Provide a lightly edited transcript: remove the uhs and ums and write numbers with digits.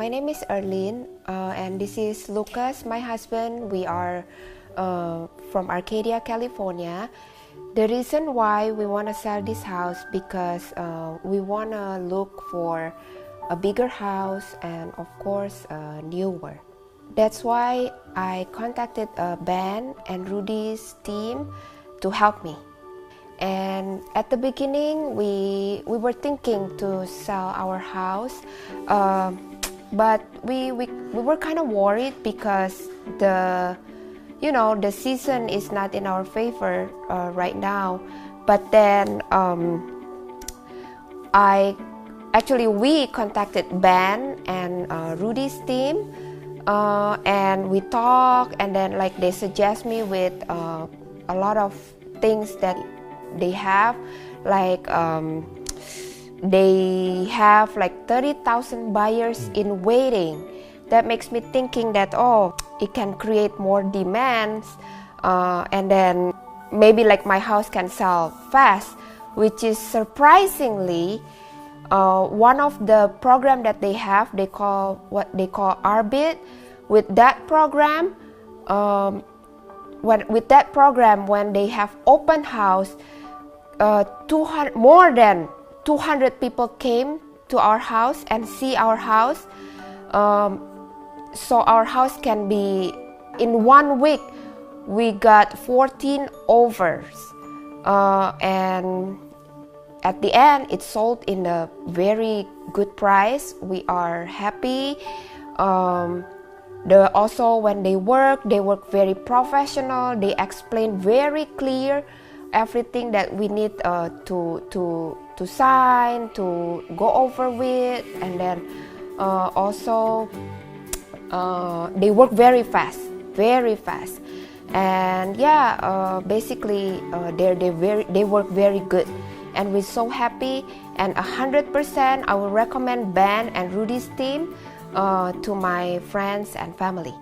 My name is Erlin, and this is Lukas, my husband. We are from Arcadia, California. The reason why we want to sell this house because we want to look for a bigger house and of course newer. That's why I contacted Ben and Rudy's team to help me. And at the beginning, we were thinking to sell our house, but we were kind of worried because the season is not in our favor right now. But then we contacted Ben and Rudy's team, and we talked, and then they suggest me with a lot of things that they have, they have 30,000 buyers in waiting. That makes me thinking that it can create more demands, and then maybe my house can sell fast, which is surprisingly one of the program that they have. They call RBID. With that program, when they have open house, more than 200 people came to our house and see our house. So our house can be, in 1 week, we got 14 offers. And at the end, it sold in a very good price. We are happy. Also, when they work very professional. They explain very clear everything that we need to sign, to go over with, and then also they work very fast, and basically they work very good, and we're so happy. And 100% I will recommend Ben and Rudy's team to my friends and family.